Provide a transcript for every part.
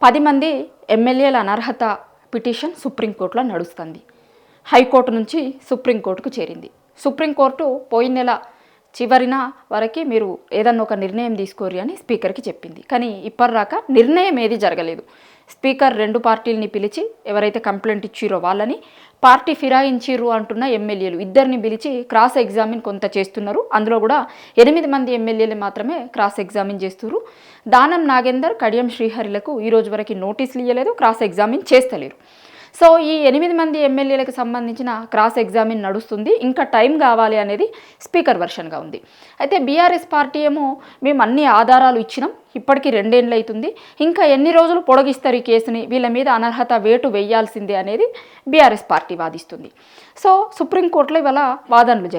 10 మంది ఎమ్మెల్యేల అనర్హత పిటిషన్ సుప్రీంకోర్టులో నడుస్తుంది. హైకోర్టు నుంచి సుప్రీంకోర్టుకు చేరింది. సుప్రీంకోర్టు పోయిన నెల చివరిన వరకు మీరు ఏదన్నా ఒక నిర్ణయం తీసుకోరు అని స్పీకర్కి చెప్పింది. కానీ ఇప్పటిదాకా నిర్ణయం ఏది జరగలేదు. స్పీకర్ 2 పార్టీలని పిలిచి ఎవరైతే కంప్లైంట్ ఇచ్చిరో వాళ్ళని, పార్టీ ఫిరాయించిర్రు అంటున్న ఎమ్మెల్యేలు ఇద్దరిని పిలిచి క్రాస్ ఎగ్జామిన్ కొంత చేస్తున్నారు. అందులో కూడా 8 మంది ఎమ్మెల్యేలు మాత్రమే క్రాస్ ఎగ్జామిన్ చేస్తున్నారు. దానం నాగేందర్, కడియం శ్రీహరిలకు ఈ రోజు వరకు నోటీసులు ఇవ్వలేదు, క్రాస్ ఎగ్జామిన్ చేస్తలేరు. సో ఈ 8 మంది ఎమ్మెల్యేలకు సంబంధించిన క్రాస్ ఎగ్జామిన్ నడుస్తుంది. ఇంకా టైం కావాలి అనేది స్పీకర్ వర్షన్గా ఉంది. అయితే బీఆర్ఎస్ పార్టీ ఏమో మేము అన్ని ఆధారాలు ఇచ్చినాం, ఇప్పటికీ 2 ఏళ్ళు అవుతుంది, ఇంకా ఎన్ని రోజులు పొడిగిస్తారు ఈ కేసుని, వీళ్ళ మీద అనర్హత వేటు వేయాల్సిందే అనేది బీఆర్ఎస్ పార్టీ వాదిస్తుంది. సో సుప్రీంకోర్టులో ఇవాళ వాదనలు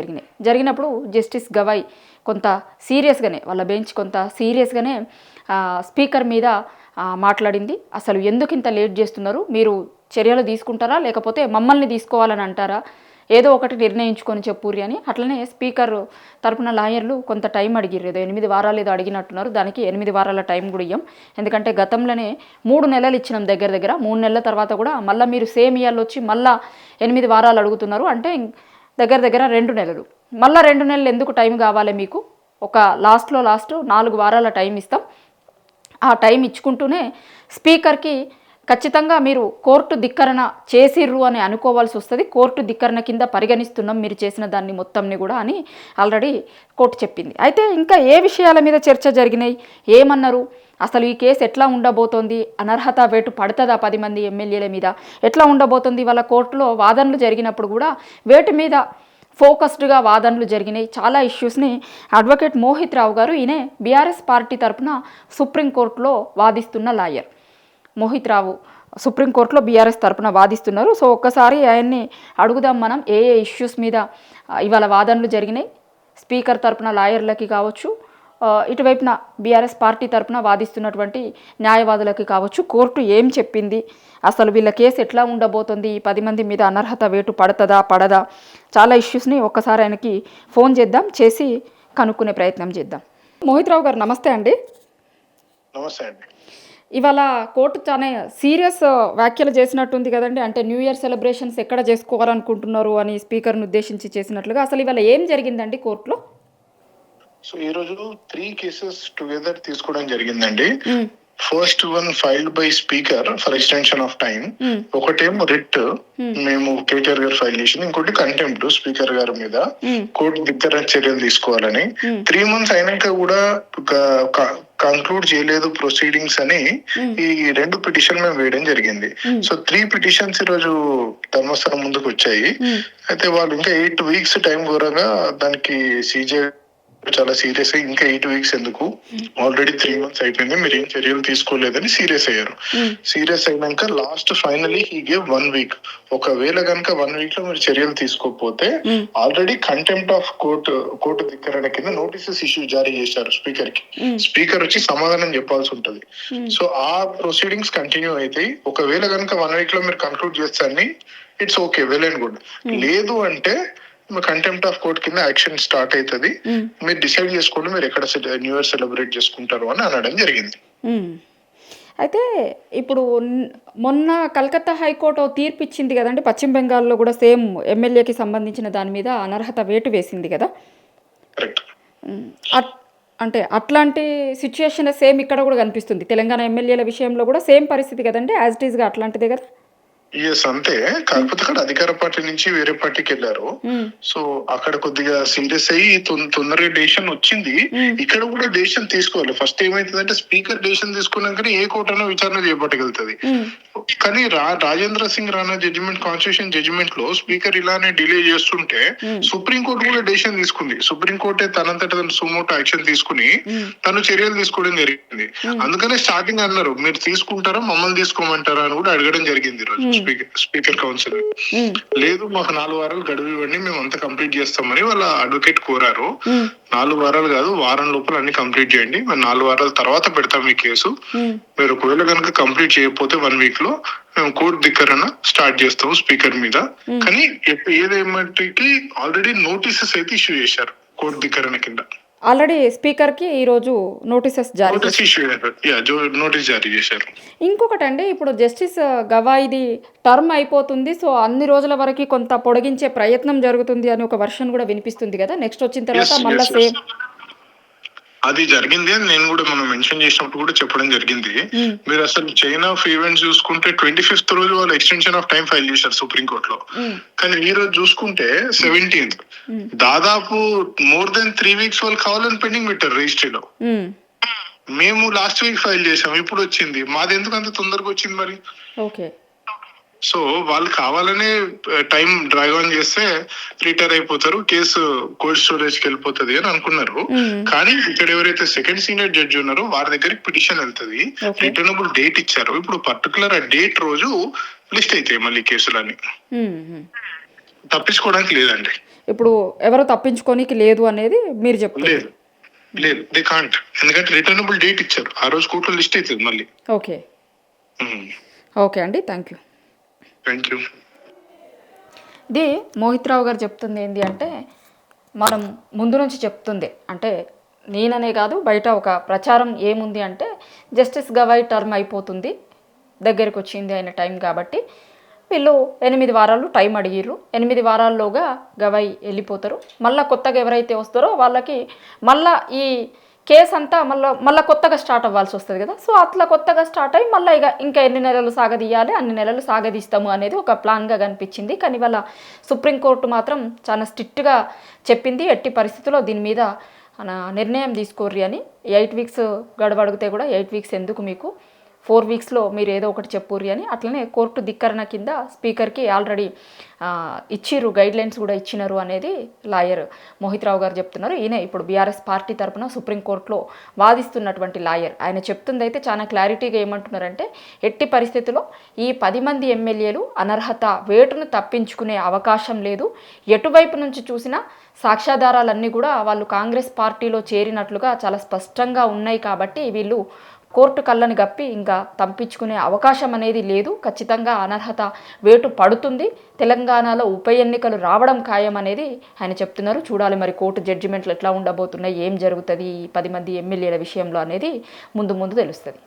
జరిగినప్పుడు జస్టిస్ గవాయ్ కొంత సీరియస్గానే, వాళ్ళ బెంచ్ కొంత సీరియస్గానే స్పీకర్ మీద మాట్లాడింది. అసలు ఎందుకు ఇంత లేట్ చేస్తున్నారు, మీరు చర్యలు తీసుకుంటారా లేకపోతే మమ్మల్ని తీసుకోవాలని అంటారా, ఏదో ఒకటి నిర్ణయించుకొని చెప్పుర్రి అని. అట్లనే స్పీకర్ తరపున లాయర్లు కొంత టైం అడిగిర్రు, ఏదో 8 వారాలు ఏదో అడిగినట్టున్నారు. దానికి 8 వారాల టైం కూడా ఇయ్యం, ఎందుకంటే గతంలోనే 3 నెలలు ఇచ్చినాం, దగ్గర 3 నెలల తర్వాత కూడా మళ్ళీ మీరు సేమ్ ఇయర్లు వచ్చి మళ్ళీ 8 వారాలు అడుగుతున్నారు అంటే దగ్గర 2 నెలలు. మళ్ళీ 2 నెలలు ఎందుకు టైం కావాలి మీకు, ఒక లాస్ట్ 4 వారాల టైం ఇస్తాం. ఆ టైం ఇచ్చుకుంటూనే స్పీకర్కి ఖచ్చితంగా మీరు కోర్టు ధిక్కరణ చేసిర్రు అని అనుకోవాల్సి వస్తుంది, కోర్టు ధిక్కరణ కింద పరిగణిస్తున్నాం మీరు చేసిన దాన్ని మొత్తంని కూడా అని ఆల్రెడీ కోర్టు చెప్పింది. అయితే ఇంకా ఏ విషయాల మీద చర్చ జరిగినాయి, ఏమన్నారు, అసలు ఈ కేసు ఎట్లా ఉండబోతోంది, అనర్హత వేటు పడుతుందా 10 మంది ఎమ్మెల్యేల మీద, ఎట్లా ఉండబోతుంది, వాళ్ళ కోర్టులో వాదనలు జరిగినప్పుడు కూడా వేటి మీద ఫోకస్డ్గా వాదనలు జరిగినాయి. చాలా ఇష్యూస్ని అడ్వకేట్ మోహిత్ రావు గారు, ఈయనే బీఆర్ఎస్ పార్టీ తరఫున సుప్రీంకోర్టులో వాదిస్తున్న లాయర్ మోహిత్ రావు సుప్రీంకోర్టులో బీఆర్ఎస్ తరఫున వాదిస్తున్నారు. సో ఒక్కసారి ఆయన్ని అడుగుదాం మనం, ఏ ఇష్యూస్ మీద ఇవాళ వాదనలు జరిగినాయి, స్పీకర్ తరఫున లాయర్లకి కావచ్చు, ఇటువైపున బీఆర్ఎస్ పార్టీ తరఫున వాదిస్తున్నటువంటి న్యాయవాదులకి కావచ్చు, కోర్టు ఏం చెప్పింది, అసలు వీళ్ళ కేసు ఎట్లా ఉండబోతుంది, ఈ 10 మంది మీద అనర్హత వేటు పడుతుందా పడదా, చాలా ఇష్యూస్ని ఒక్కసారి ఆయనకి ఫోన్ చేసి కనుక్కునే ప్రయత్నం చేద్దాం. మోహిత్ రావు గారు నమస్తే అండి. నమస్తే అండి. ఇవాళ కోర్టు చాలా సీరియస్ వ్యాఖ్యలు చేసినట్టుంది కదండి, అంటే న్యూ ఇయర్ సెలబ్రేషన్స్ ఎక్కడ చేసుకోవాలనుకుంటున్నారు అని స్పీకర్ను ఉద్దేశించి చేసినట్లుగా. అసలు ఇవాళ ఏం జరిగిందండి కోర్టులో? సో ఈ రోజు 3 కేసెస్ టుగెదర్ తీసుకోవడం జరిగిందండి. First one filed by speaker for extension of time, ఒకటేమో రిట్ మేము కేటీఆర్ గారు ఫైల్ చేసింది, ఇంకోటి కంటెంప్ట్ స్పీకర్ గారి మీద కోర్టు ధిక్కరణ చర్యలు తీసుకోవాలని. 3 months అయినాక కూడా కంక్లూడ్ చేయలేదు ప్రొసీడింగ్స్ అని ఈ 2 పిటిషన్ మేము వేయడం జరిగింది. సో 3 పిటిషన్స్ ఈ రోజు ధర్మస్థలం ముందుకు వచ్చాయి. అయితే వాళ్ళు ఇంకా 8 weeks టైం కోరగా దానికి సీజే చాలా సీరియస్ అయ్యి ఇంకా 8 weeks ఎందుకు, ఆల్రెడీ 3 months అయిపోయింది, మీరు ఏం చర్యలు తీసుకోలేదని సీరియస్ అయ్యారు. సీరియస్ అయినాక last finally he gave 1 week. ఒకవేళ కనుక 1 week లో మీరు చర్యలు తీసుకోకపోతే ఆల్రెడీ కంటెంప్ట్ ఆఫ్ కోర్టు ధిక్కరణ కింద నోటీసెస్ ఇష్యూ జారీ చేశారు స్పీకర్ కి. స్పీకర్ వచ్చి సమాధానం చెప్పాల్సి ఉంటది. సో ఆ ప్రొసీడింగ్స్ కంటిన్యూ అవుతాయి. ఒకవేళ కనుక 1 week లో మీరు కంక్లూడ్ చేస్తారని it's okay, well and good. లేదు అంటే కంటెంప్ట్ ఆఫ్ కోర్ట్ కింద యాక్షన్ స్టార్ట్ అవుతుంది, మీరు డిసైడ్ చేసుకోండి మీరు ఎక్కడ న్యూ ఇయర్ సెలబ్రేట్ చేసుకుంటారు అని అనడం జరిగింది. అయితే ఇప్పుడు మొన్న కలకత్తా హైకోర్టు తీర్పు ఇచ్చింది కదండి, పశ్చిమ బెంగాల్లో కూడా సేమ్ ఎమ్మెల్యేకి సంబంధించిన దాని మీద అనర్హత వేటు వేసింది కదా. కరెక్ట్. అంటే అట్లాంటి సిచ్యుయేషన్ సేమ్ ఇక్కడ కూడా కనిపిస్తుంది, తెలంగాణ ఎమ్మెల్యేల విషయంలో కూడా సేమ్ పరిస్థితి కదండి, యాజ్ ఇట్ ఈస్గా అట్లాంటిదే కదా. ఎస్ అంతే, కాకపోతే అక్కడ అధికార పార్టీ నుంచి వేరే పార్టీకి వెళ్ళారు. సో అక్కడ కొద్దిగా సీరియస్ అయ్యి తొందరగా డెసిషన్ వచ్చింది. ఇక్కడ కూడా డెసిషన్ తీసుకోవాలి. ఫస్ట్ ఏమైతుందంటే స్పీకర్ డెసిషన్ తీసుకున్నాకనే ఏ కోర్టు అయినా విచారణ చేపట్టగలుగుతుంది. కానీ Rajendra Singh Rana judgment, constitution judgment లో స్పీకర్ ఇలానే డిలే చేస్తుంటే సుప్రీంకోర్టు కూడా డెసిషన్ తీసుకుంది. సుప్రీంకోర్టే తనంతట తన సుమోటో యాక్షన్ తీసుకుని తను చర్యలు తీసుకోవడం జరిగింది. అందుకనే స్టార్టింగ్ అన్నారు మీరు తీసుకుంటారా మమ్మల్ని తీసుకోమంటారా అని కూడా అడగడం జరిగింది ఈరోజు స్పీకర్ కౌన్సిల్. లేదు మాకు 4 వారాలు గడువు ఇవ్వండి, మేము అంతా కంప్లీట్ చేస్తామని వాళ్ళ అడ్వకేట్ కోరారు. 4 వారాలు కాదు, వారం లోపల అన్ని కంప్లీట్ చేయండి, మేము 4 వారాల తర్వాత పెడతాం ఈ కేసు. మీరు ఒకవేళ కనుక కంప్లీట్ చేయకపోతే 1 week లో మేము కోర్టు ధిక్కరణ స్టార్ట్ చేస్తాము స్పీకర్ మీద. కానీ ఏదేమటికి ఆల్రెడీ నోటీసెస్ అయితే ఇష్యూ చేశారు కోర్టు ధిక్కరణ కింద. ఆల్రెడీ స్పీకర్కి ఈరోజు నోటీసెస్ జారీ నోటీస్ ఇష్యూ నోటీస్ జారీ చేశారు. ఇంకొకటి అండి, ఇప్పుడు జస్టిస్ గవాయిది టర్మ్ అయిపోతుంది, సో అన్ని రోజుల వరకు కొంత పొడిగించే ప్రయత్నం జరుగుతుంది అని ఒక వర్షన్ కూడా వినిపిస్తుంది కదా, నెక్స్ట్ వచ్చిన తర్వాత Yes, మళ్ళీ yes, సేమ్. అది జరిగింది అని నేను కూడా మనం మెన్షన్ చేసినప్పుడు కూడా చెప్పడం జరిగింది. మీరు అసలు చైన్ ఆఫ్ ఈవెంట్స్ చూసుకుంటే 25th రోజు వాళ్ళు ఎక్స్టెన్షన్ ఆఫ్ టైం ఫైల్ చేశారు సుప్రీంకోర్టులో. కానీ ఈ రోజు చూసుకుంటే 17th, దాదాపు మోర్ దెన్ 3 weeks వాళ్ళు కావాలని పెండింగ్ పెట్టారు రిజిస్ట్రీలో. మేము లాస్ట్ వీక్ ఫైల్ చేసాం, ఇప్పుడు వచ్చింది. మాది ఎందుకు అంత తొందరగా వచ్చింది మరి? ఓకే. సో వాళ్ళు కావాలనే టైం డ్రాగ్ ఆన్ చేస్తే రిటైర్ అయిపోతారు, కేసు కోల్డ్ స్టోరేజ్ కి వెళ్ళిపోతుంది అని అనుకున్నారు. కానీ ఇక్కడ ఎవరైతే సెకండ్ సీనియర్ జడ్జి ఉన్నారో వారి దగ్గరికి పిటిషన్ వెళ్తుంది, రిటర్నబుల్ డేట్ ఇచ్చారు. ఇప్పుడు పర్టికులర్ ఆ డేట్ రోజు లిస్ట్ అవుతాయి మళ్ళీ కేసులని. తప్పించుకోవడానికి లేదండి. ఇప్పుడు ఎవరు తప్పించుకోనికి లేదు అనేది మీరు చెప్తారు? లేదు, దే కాంట్. ఎందుకంటే రిటర్నబుల్ డేట్ ఇచ్చారు, ఆ రోజు కోర్టులో లిస్ట్ అవుతుంది మళ్ళీ. ఓకే. ఓకే అండి, థ్యాంక్ యూ. Thank you. ఇది మోహిత్ రావు గారు చెప్తుంది ఏంటి అంటే, మనం ముందు నుంచి చెప్తుంది అంటే నేననే కాదు, బయట ఒక ప్రచారం ఏముంది అంటే, జస్టిస్ గవాయి టర్మ్ అయిపోతుంది, దగ్గరకు వచ్చింది అయిన టైం కాబట్టి వీళ్ళు 8 వారాలు టైం అడిగిర్రు, 8 వారాల్లోగా గవాయి వెళ్ళిపోతారు. మళ్ళీ కొత్తగా ఎవరైతే వస్తారో వాళ్ళకి మళ్ళీ ఈ కేసు అంతా మళ్ళీ కొత్తగా స్టార్ట్ అవ్వాల్సి వస్తుంది కదా. సో అట్లా కొత్తగా స్టార్ట్ అయ్యి మళ్ళీ ఇంకా ఎన్ని నెలలు సాగదీయాలి, అన్ని నెలలు సాగదీస్తాము అనేది ఒక ప్లాన్గా కనిపించింది. కానీ వాళ్ళ సుప్రీంకోర్టు మాత్రం చాలా స్ట్రిక్ట్గా చెప్పింది, ఎట్టి పరిస్థితుల్లో దీని మీద నిర్ణయం తీసుకోర్రి అని. 8 weeks గడువు అడిగితే కూడా 8 weeks ఎందుకు మీకు, 4 weeksలో మీరు ఏదో ఒకటి చెప్పుర్రి అని. అట్లనే కోర్టు ధిక్కరణ కింద స్పీకర్కి ఆల్రెడీ ఇచ్చిర్రు, గైడ్లైన్స్ కూడా ఇచ్చినారు అనేది లాయర్ మోహిత్ రావు గారు చెప్తున్నారు. ఈయన ఇప్పుడు బీఆర్ఎస్ పార్టీ తరఫున సుప్రీంకోర్టులో వాదిస్తున్నటువంటి లాయర్. ఆయన చెప్తుంది అయితే చాలా క్లారిటీగా ఏమంటున్నారంటే, ఎట్టి పరిస్థితుల్లో ఈ 10 మంది ఎమ్మెల్యేలు అనర్హత వేటును తప్పించుకునే అవకాశం లేదు. ఎటువైపు నుంచి చూసినా సాక్ష్యాధారాలన్నీ కూడా వాళ్ళు కాంగ్రెస్ పార్టీలో చేరినట్లుగా చాలా స్పష్టంగా ఉన్నాయి. కాబట్టి వీళ్ళు కోర్టు కళ్ళని గప్పి ఇంకా తప్పించుకునే అవకాశం అనేది లేదు. ఖచ్చితంగా అనర్హత వేటు పడుతుంది, తెలంగాణలో ఉప ఎన్నికలు రావడం ఖాయం అనేది ఆయన చెప్తున్నారు. చూడాలి మరి కోర్టు జడ్జిమెంట్లు ఎట్లా ఉండబోతున్నాయి, ఏం జరుగుతుంది ఈ 10 మంది ఎమ్మెల్యేల విషయంలో అనేది ముందు తెలుస్తుంది.